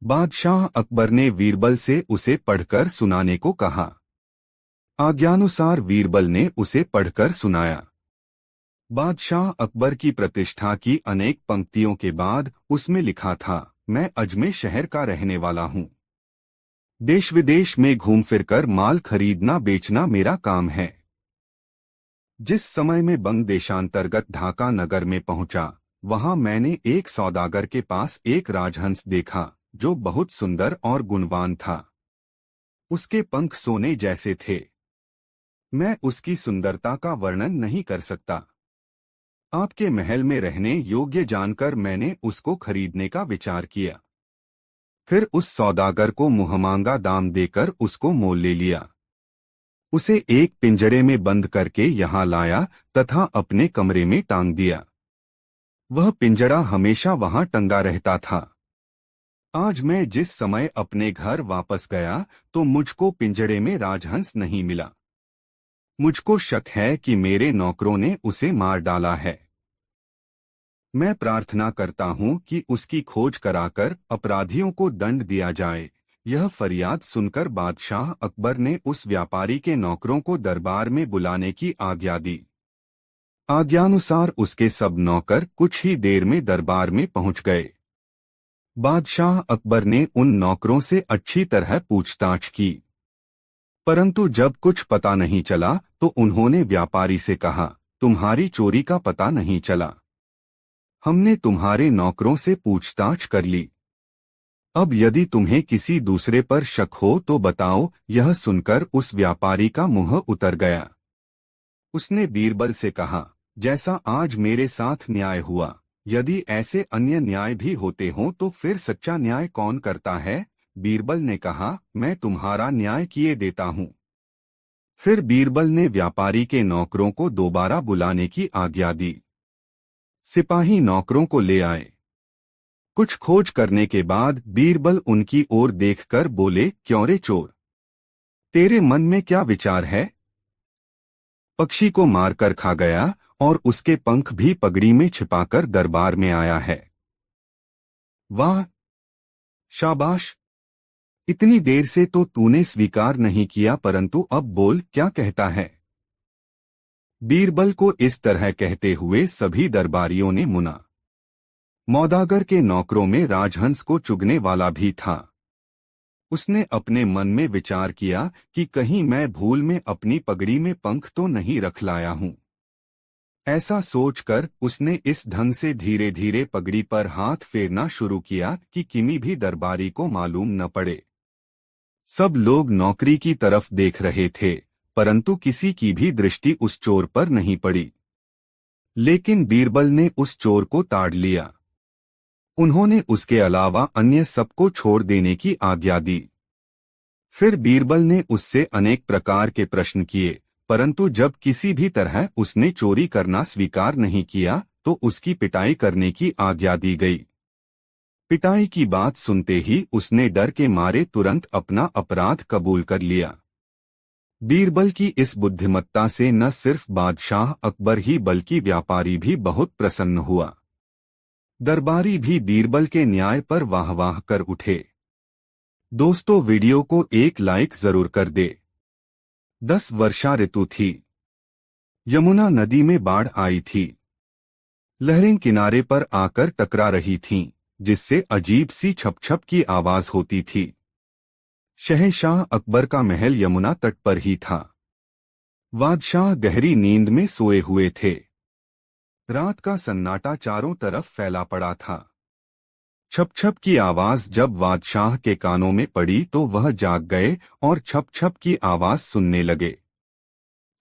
बादशाह अकबर ने बीरबल से उसे पढ़कर सुनाने को कहा। आज्ञानुसार बीरबल ने उसे पढ़कर सुनाया। बादशाह अकबर की प्रतिष्ठा की अनेक पंक्तियों के बाद उसमें लिखा था, मैं अजमेर शहर का रहने वाला हूँ। देश विदेश में घूम फिरकर माल खरीदना बेचना मेरा काम है। जिस समय मैं बंग देशांतर्गत ढाका नगर में पहुंचा, वहां मैंने एक सौदागर के पास एक राजहंस देखा जो बहुत सुंदर और गुणवान था। उसके पंख सोने जैसे थे। मैं उसकी सुंदरता का वर्णन नहीं कर सकता। आपके महल में रहने योग्य जानकर मैंने उसको खरीदने का विचार किया। फिर उस सौदागर को मुहमांगा दाम देकर उसको मोल ले लिया। उसे एक पिंजड़े में बंद करके यहाँ लाया तथा अपने कमरे में टांग दिया। वह पिंजड़ा हमेशा वहां टंगा रहता था। आज मैं जिस समय अपने घर वापस गया तो मुझको पिंजड़े में राजहंस नहीं मिला। मुझको शक है कि मेरे नौकरों ने उसे मार डाला है। मैं प्रार्थना करता हूँ कि उसकी खोज कराकर अपराधियों को दंड दिया जाए। यह फरियाद सुनकर बादशाह अकबर ने उस व्यापारी के नौकरों को दरबार में बुलाने की आज्ञा दी। आज्ञानुसार उसके सब नौकर कुछ ही देर में दरबार में पहुंच गए। बादशाह अकबर ने उन नौकरों से अच्छी तरह पूछताछ की, परंतु जब कुछ पता नहीं चला तो उन्होंने व्यापारी से कहा, तुम्हारी चोरी का पता नहीं चला। हमने तुम्हारे नौकरों से पूछताछ कर ली। अब यदि तुम्हें किसी दूसरे पर शक हो तो बताओ। यह सुनकर उस व्यापारी का मुंह उतर गया। उसने बीरबल से कहा, जैसा आज मेरे साथ न्याय हुआ, यदि ऐसे अन्य न्याय भी होते हों तो फिर सच्चा न्याय कौन करता है? बीरबल ने कहा, मैं तुम्हारा न्याय किए देता हूँ। फिर बीरबल ने व्यापारी के नौकरों को दोबारा बुलाने की आज्ञा दी। सिपाही नौकरों को ले आए। कुछ खोज करने के बाद बीरबल उनकी ओर देखकर बोले, क्यों रे चोर, तेरे मन में क्या विचार है? पक्षी को मारकर खा गया और उसके पंख भी पगड़ी में छिपाकर दरबार में आया है। वाह, शाबाश, इतनी देर से तो तूने स्वीकार नहीं किया, परंतु अब बोल, क्या कहता है? बीरबल को इस तरह कहते हुए सभी दरबारियों ने मुना। मौदागर के नौकरों में राजहंस को चुगने वाला भी था। उसने अपने मन में विचार किया कि कहीं मैं भूल में अपनी पगड़ी में पंख तो नहीं रख लाया हूं। ऐसा सोचकर उसने इस ढंग से धीरे धीरे पगड़ी पर हाथ फेरना शुरू किया कि किमी भी दरबारी को मालूम न पड़े। सब लोग नौकरी की तरफ देख रहे थे, परंतु किसी की भी दृष्टि उस चोर पर नहीं पड़ी। लेकिन बीरबल ने उस चोर को ताड़ लिया। उन्होंने उसके अलावा अन्य सबको छोड़ देने की आज्ञा दी। फिर बीरबल ने उससे अनेक प्रकार के प्रश्न किए, परंतु जब किसी भी तरह उसने चोरी करना स्वीकार नहीं किया तो उसकी पिटाई करने की आज्ञा दी गई। पिटाई की बात सुनते ही उसने डर के मारे तुरंत अपना अपराध कबूल कर लिया। बीरबल की इस बुद्धिमत्ता से न सिर्फ बादशाह अकबर ही बल्कि व्यापारी भी बहुत प्रसन्न हुआ। दरबारी भी बीरबल के न्याय पर वाह वाह कर उठे। दोस्तों, वीडियो को एक लाइक जरूर कर दे। 10 वर्षा ऋतु थी। यमुना नदी में बाढ़ आई थी। लहरें किनारे पर आकर टकरा रही थीं, जिससे अजीब सी छप छप की आवाज होती थी। शहंशाह अकबर का महल यमुना तट पर ही था। बादशाह गहरी नींद में सोए हुए थे। रात का सन्नाटा चारों तरफ फैला पड़ा था। छप छप की आवाज जब बादशाह के कानों में पड़ी तो वह जाग गए और छप छप की आवाज सुनने लगे।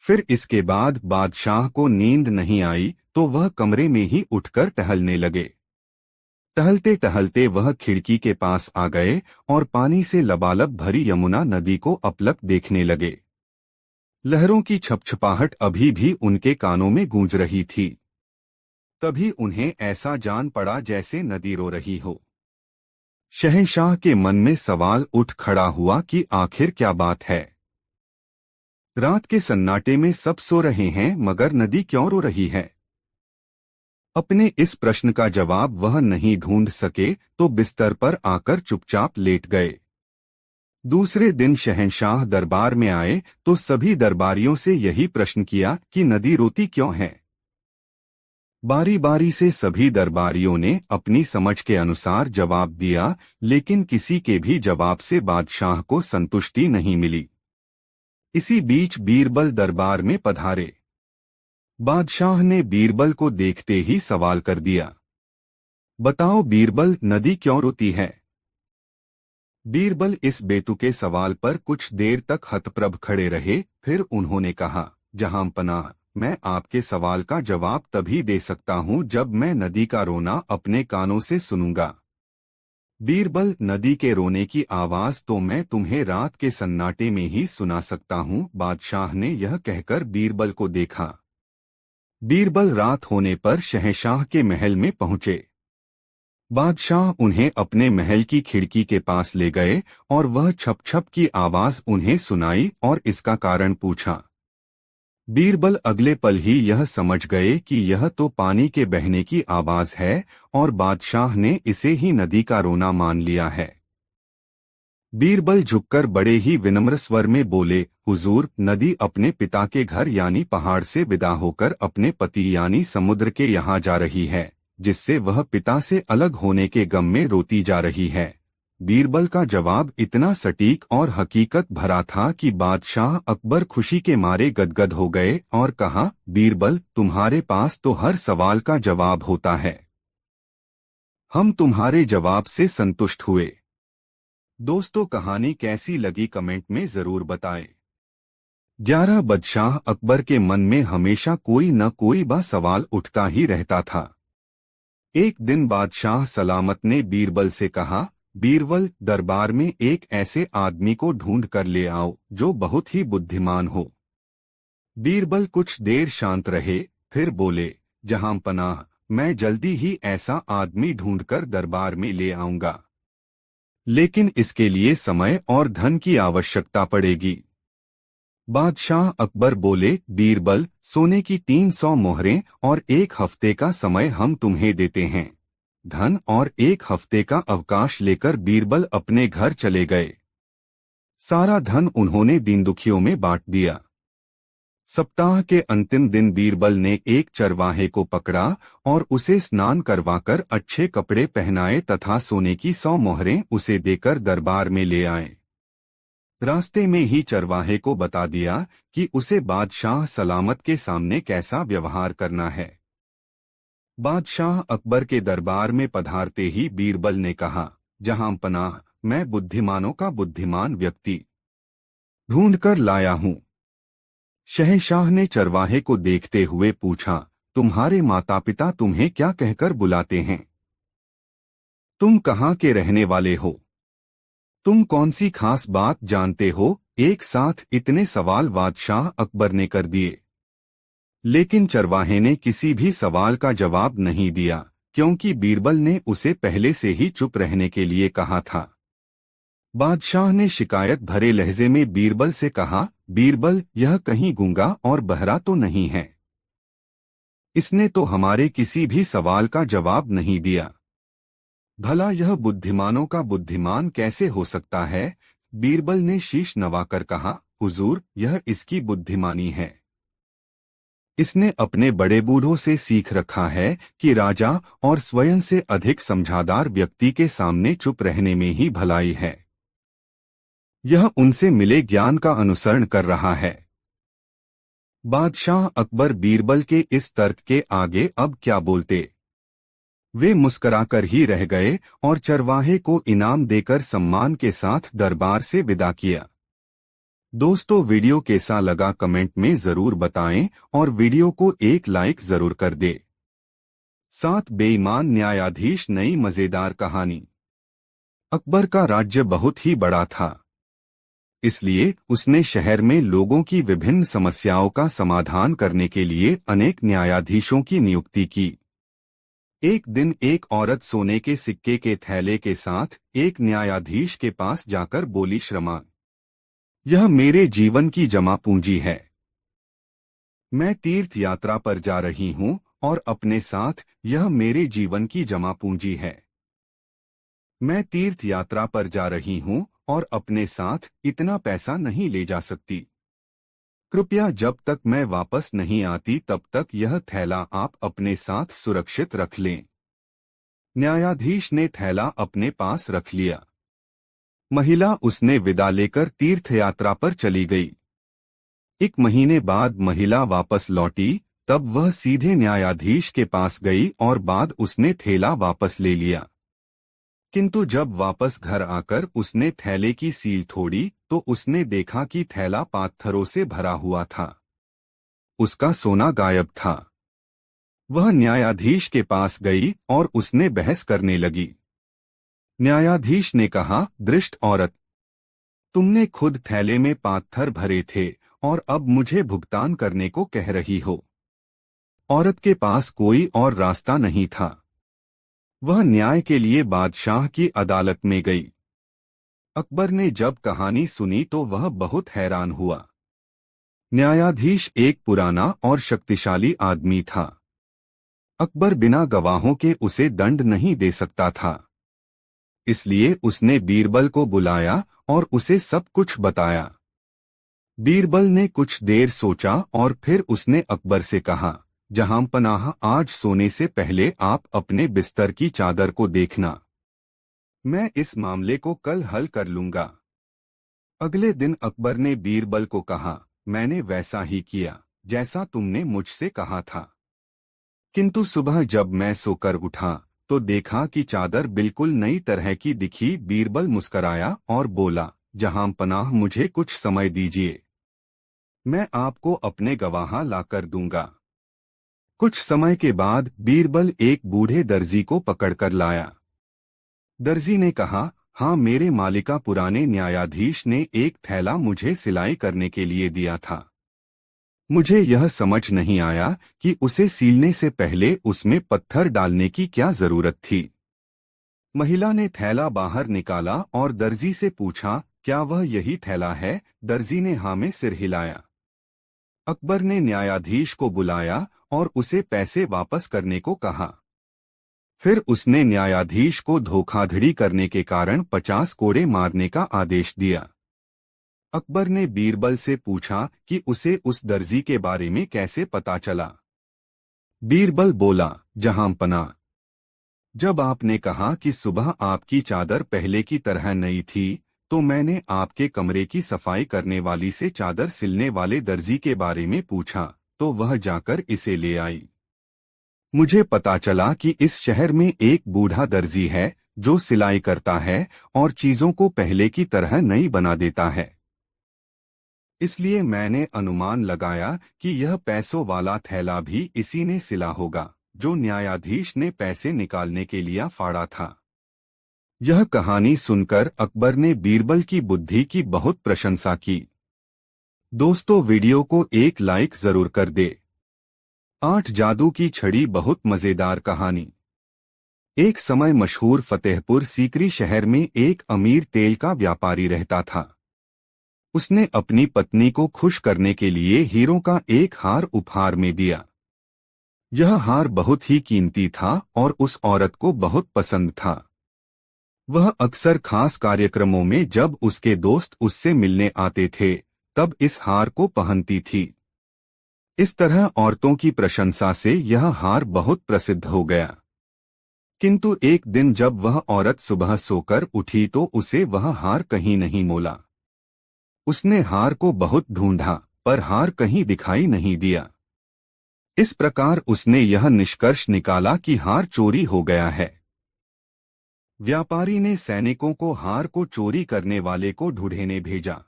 फिर इसके बाद बादशाह को नींद नहीं आई तो वह कमरे में ही उठकर टहलने लगे। टहलते टहलते वह खिड़की के पास आ गए और पानी से लबालब भरी यमुना नदी को अपलक देखने लगे। लहरों की छपछपाहट अभी भी उनके कानों में गूंज रही थी। तभी उन्हें ऐसा जान पड़ा जैसे नदी रो रही हो। शहंशाह के मन में सवाल उठ खड़ा हुआ कि आखिर क्या बात है? रात के सन्नाटे में सब सो रहे हैं मगर नदी क्यों रो रही है? अपने इस प्रश्न का जवाब वह नहीं ढूंढ सके तो बिस्तर पर आकर चुपचाप लेट गए। दूसरे दिन शहंशाह दरबार में आए तो सभी दरबारियों से यही प्रश्न किया कि नदी रोती क्यों है। बारी बारी से सभी दरबारियों ने अपनी समझ के अनुसार जवाब दिया, लेकिन किसी के भी जवाब से बादशाह को संतुष्टि नहीं मिली। इसी बीच बीरबल दरबार में पधारे। बादशाह ने बीरबल को देखते ही सवाल कर दिया, बताओ बीरबल, नदी क्यों रोती है? बीरबल इस बेतुके सवाल पर कुछ देर तक हतप्रभ खड़े रहे। फिर उन्होंने कहा, जहांपनाह, मैं आपके सवाल का जवाब तभी दे सकता हूं जब मैं नदी का रोना अपने कानों से सुनूंगा। बीरबल, नदी के रोने की आवाज तो मैं तुम्हें रात के सन्नाटे में ही सुना सकता हूं। बादशाह ने यह कहकर बीरबल को देखा। बीरबल रात होने पर शहंशाह के महल में पहुंचे। बादशाह उन्हें अपने महल की खिड़की के पास ले गए और वह छप छप की आवाज उन्हें सुनाई और इसका कारण पूछा। बीरबल अगले पल ही यह समझ गए कि यह तो पानी के बहने की आवाज है और बादशाह ने इसे ही नदी का रोना मान लिया है। बीरबल झुककर बड़े ही विनम्र स्वर में बोले, हुजूर, नदी अपने पिता के घर यानी पहाड़ से विदा होकर अपने पति यानी समुद्र के यहाँ जा रही है, जिससे वह पिता से अलग होने के गम में रोती जा रही है। बीरबल का जवाब इतना सटीक और हकीकत भरा था कि बादशाह अकबर खुशी के मारे गदगद हो गए और कहा, बीरबल, तुम्हारे पास तो हर सवाल का जवाब होता है। हम तुम्हारे जवाब से संतुष्ट हुए। दोस्तों, कहानी कैसी लगी कमेंट में जरूर बताएं। 11 बादशाह अकबर के मन में हमेशा कोई न कोई सवाल उठता ही रहता था। एक दिन बादशाह सलामत ने बीरबल से कहा, बीरबल, दरबार में एक ऐसे आदमी को ढूंढ कर ले आओ जो बहुत ही बुद्धिमान हो। बीरबल कुछ देर शांत रहे, फिर बोले, जहांपनाह, मैं जल्दी ही ऐसा आदमी ढूंढकर दरबार में ले आऊंगा, लेकिन इसके लिए समय और धन की आवश्यकता पड़ेगी। बादशाह अकबर बोले, बीरबल, सोने की 300 मोहरें और 1 हफ्ते का समय हम तुम्हें देते हैं। धन और 1 हफ्ते का अवकाश लेकर बीरबल अपने घर चले गए। सारा धन उन्होंने दीन दुखियों में बांट दिया। सप्ताह के अंतिम दिन बीरबल ने एक चरवाहे को पकड़ा और उसे स्नान करवाकर अच्छे कपड़े पहनाए तथा सोने की 100 मोहरें उसे देकर दरबार में ले आए। रास्ते में ही चरवाहे को बता दिया कि उसे बादशाह सलामत के सामने कैसा व्यवहार करना है। बादशाह अकबर के दरबार में पधारते ही बीरबल ने कहा, जहांपनाह, मैं बुद्धिमानों का बुद्धिमान व्यक्ति ढूंढकर लाया हूं। शहंशाह ने चरवाहे को देखते हुए पूछा, तुम्हारे माता पिता तुम्हें क्या कहकर बुलाते हैं? तुम कहाँ के रहने वाले हो? तुम कौन सी खास बात जानते हो? एक साथ इतने सवाल बादशाह अकबर ने कर दिए, लेकिन चरवाहे ने किसी भी सवाल का जवाब नहीं दिया, क्योंकि बीरबल ने उसे पहले से ही चुप रहने के लिए कहा था। बादशाह ने शिकायत भरे लहजे में बीरबल से कहा, बीरबल, यह कहीं गूंगा और बहरा तो नहीं है? इसने तो हमारे किसी भी सवाल का जवाब नहीं दिया। भला यह बुद्धिमानों का बुद्धिमान कैसे हो सकता है? बीरबल ने शीश नवाकर कहा, हुजूर, यह इसकी बुद्धिमानी है। इसने अपने बड़े बूढ़ों से सीख रखा है कि राजा और स्वयं से अधिक समझदार व्यक्ति के सामने चुप रहने में ही भलाई है। यह उनसे मिले ज्ञान का अनुसरण कर रहा है। बादशाह अकबर बीरबल के इस तर्क के आगे अब क्या बोलते। वे मुस्कराकर ही रह गए और चरवाहे को इनाम देकर सम्मान के साथ दरबार से विदा किया। दोस्तों, वीडियो कैसा लगा कमेंट में जरूर बताएं और वीडियो को एक लाइक जरूर कर दे। 7 बेईमान न्यायाधीश, नई मजेदार कहानी। अकबर का राज्य बहुत ही बड़ा था, इसलिए उसने शहर में लोगों की विभिन्न समस्याओं का समाधान करने के लिए अनेक न्यायाधीशों की नियुक्ति की। एक दिन एक औरत सोने के सिक्के के थैले के साथ एक न्यायाधीश के पास जाकर बोली, श्रीमान, यह मेरे जीवन की जमा पूंजी है। मैं तीर्थ यात्रा पर जा रही हूं और अपने साथ यह मेरे जीवन की जमा पूंजी है। मैं तीर्थ यात्रा पर जा रही हूं और अपने साथ इतना पैसा नहीं ले जा सकती। कृपया जब तक मैं वापस नहीं आती तब तक यह थैला आप अपने साथ सुरक्षित रख लें। न्यायाधीश ने थैला अपने पास रख लिया। महिला उसने विदा लेकर तीर्थ यात्रा पर चली गई। 1 महीने बाद महिला वापस लौटी, तब वह सीधे न्यायाधीश के पास गई और बाद उसने थैला वापस ले लिया। किंतु जब वापस घर आकर उसने थैले की सील तोड़ी तो उसने देखा कि थैला पत्थरों से भरा हुआ था। उसका सोना गायब था। वह न्यायाधीश के पास गई और उसने बहस करने लगी। न्यायाधीश ने कहा, दृष्ट औरत, तुमने खुद थैले में पत्थर भरे थे और अब मुझे भुगतान करने को कह रही हो। औरत के पास कोई और रास्ता नहीं था। वह न्याय के लिए बादशाह की अदालत में गई। अकबर ने जब कहानी सुनी तो वह बहुत हैरान हुआ। न्यायाधीश एक पुराना और शक्तिशाली आदमी था। अकबर बिना गवाहों के उसे दंड नहीं दे सकता था। इसलिए उसने बीरबल को बुलाया और उसे सब कुछ बताया। बीरबल ने कुछ देर सोचा और फिर उसने अकबर से कहा, जहांपनाह, आज सोने से पहले आप अपने बिस्तर की चादर को देखना। मैं इस मामले को कल हल कर लूंगा। अगले दिन अकबर ने बीरबल को कहा, मैंने वैसा ही किया जैसा तुमने मुझसे कहा था। किंतु सुबह जब मैं सोकर उठा तो देखा कि चादर बिल्कुल नई तरह की दिखी। बीरबल मुस्कराया और बोला, जहांपनाह, मुझे कुछ समय दीजिए। मैं आपको अपने गवाह लाकर दूंगा। कुछ समय के बाद बीरबल एक बूढ़े दर्जी को पकड़कर लाया। दर्जी ने कहा, हाँ मेरे मालिका, पुराने न्यायाधीश ने एक थैला मुझे सिलाई करने के लिए दिया था। मुझे यह समझ नहीं आया कि उसे सीलने से पहले उसमें पत्थर डालने की क्या जरूरत थी। महिला ने थैला बाहर निकाला और दर्जी से पूछा, क्या वह यही थैला है? दर्जी ने हाँ में सिर हिलाया। अकबर ने न्यायाधीश को बुलाया और उसे पैसे वापस करने को कहा। फिर उसने न्यायाधीश को धोखाधड़ी करने के कारण 50 कोड़े मारने का आदेश दिया। अकबर ने बीरबल से पूछा कि उसे उस दर्जी के बारे में कैसे पता चला। बीरबल बोला, जहांपना, जब आपने कहा कि सुबह आपकी चादर पहले की तरह नई थी, तो मैंने आपके कमरे की सफाई करने वाली से चादर सिलने वाले दर्जी के बारे में पूछा, तो वह जाकर इसे ले आई। मुझे पता चला कि इस शहर में एक बूढ़ा दर्जी है जो सिलाई करता है और चीजों को पहले की तरह नई बना देता है। इसलिए मैंने अनुमान लगाया कि यह पैसों वाला थैला भी इसी ने सिला होगा जो न्यायाधीश ने पैसे निकालने के लिए फाड़ा था। यह कहानी सुनकर अकबर ने बीरबल की बुद्धि की बहुत प्रशंसा की। दोस्तों, वीडियो को एक लाइक जरूर कर दे। 8 जादू की छड़ी बहुत मजेदार कहानी। एक समय मशहूर फतेहपुर सीकरी शहर में एक अमीर तेल का व्यापारी रहता था। उसने अपनी पत्नी को खुश करने के लिए हीरों का एक हार उपहार में दिया। यह हार बहुत ही कीमती था और उस औरत को बहुत पसंद था। वह अक्सर खास कार्यक्रमों में जब उसके दोस्त उससे मिलने आते थे, तब इस हार को पहनती थी। इस तरह औरतों की प्रशंसा से यह हार बहुत प्रसिद्ध हो गया। किंतु एक दिन जब वह औरत सुबह सोकर उठी तो उसे वह हार कहीं नहीं मोला। उसने हार को बहुत ढूंढा, पर हार कहीं दिखाई नहीं दिया। इस प्रकार उसने यह निष्कर्ष निकाला कि हार चोरी हो गया है। व्यापारी ने सैनिकों को हार को चोरी करने वाले को ढूंढने भेजा।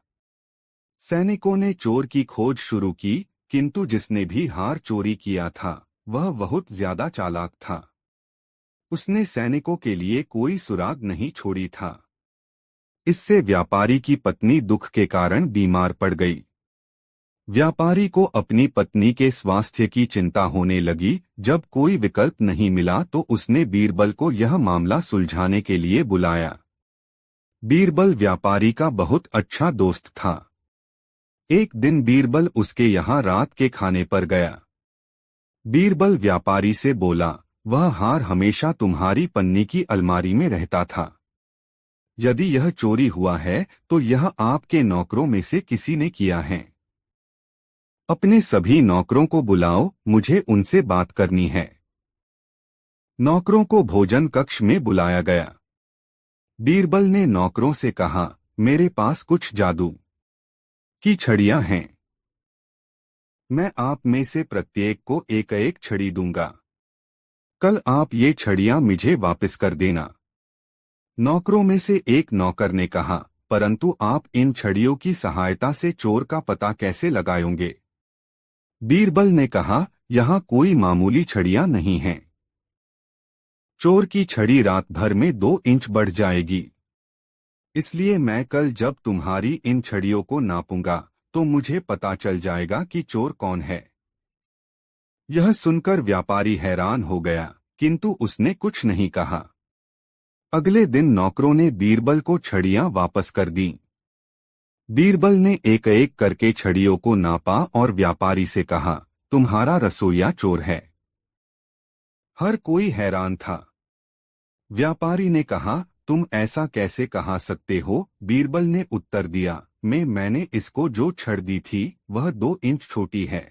सैनिकों ने चोर की खोज शुरू की, किंतु जिसने भी हार चोरी किया था वह बहुत ज्यादा चालाक था। उसने सैनिकों के लिए कोई सुराग नहीं छोड़ी था। इससे व्यापारी की पत्नी दुख के कारण बीमार पड़ गई। व्यापारी को अपनी पत्नी के स्वास्थ्य की चिंता होने लगी। जब कोई विकल्प नहीं मिला तो उसने बीरबल को यह मामला सुलझाने के लिए बुलाया। बीरबल व्यापारी का बहुत अच्छा दोस्त था। एक दिन बीरबल उसके यहाँ रात के खाने पर गया। बीरबल व्यापारी से बोला, वह हार हमेशा तुम्हारी पन्नी की अलमारी में रहता था। यदि यह चोरी हुआ है तो यह आपके नौकरों में से किसी ने किया है। अपने सभी नौकरों को बुलाओ, मुझे उनसे बात करनी है। नौकरों को भोजन कक्ष में बुलाया गया। बीरबल ने नौकरों से कहा, मेरे पास कुछ जादू की छड़ियां हैं। मैं आप में से प्रत्येक को एक एक छड़ी दूंगा। कल आप ये छड़ियां मुझे वापस कर देना। नौकरों में से एक नौकर ने कहा, परंतु आप इन छड़ियों की सहायता से चोर का पता कैसे लगाएंगे? बीरबल ने कहा, यहाँ कोई मामूली छड़ियां नहीं हैं। चोर की छड़ी रात भर में 2 इंच बढ़ जाएगी। इसलिए मैं कल जब तुम्हारी इन छड़ियों को नापूंगा तो मुझे पता चल जाएगा कि चोर कौन है। यह सुनकर व्यापारी हैरान हो गया, किंतु उसने कुछ नहीं कहा। अगले दिन नौकरों ने बीरबल को छड़ियां वापस कर दीं। बीरबल ने एक एक करके छड़ियों को नापा और व्यापारी से कहा, तुम्हारा रसोइया चोर है। हर कोई हैरान था। व्यापारी ने कहा, तुम ऐसा कैसे कहा सकते हो? बीरबल ने उत्तर दिया, मैंने इसको जो छड़ दी थी वह 2 इंच छोटी है।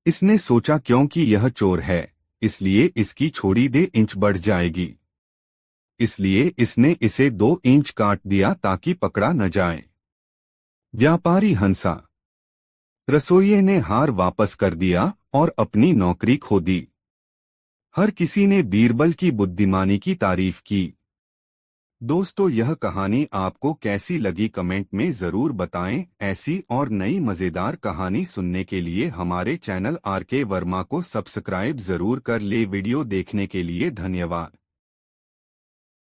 इसने सोचा क्योंकि यह चोर है, इसलिए इसकी छोड़ी 2 इंच बढ़ जाएगी। इसलिए इसने इसे 2 इंच काट दिया ताकि पकड़ा न जाए। व्यापारी हंसा। रसोइये ने हार वापस कर दिया और अपनी नौकरी खो दी। हर किसी ने बीरबल की बुद्धिमानी की तारीफ की। दोस्तों, यह कहानी आपको कैसी लगी कमेंट में जरूर बताएं। ऐसी और नई मजेदार कहानी सुनने के लिए हमारे चैनल आर के वर्मा को सब्सक्राइब जरूर कर ले। वीडियो देखने के लिए धन्यवाद।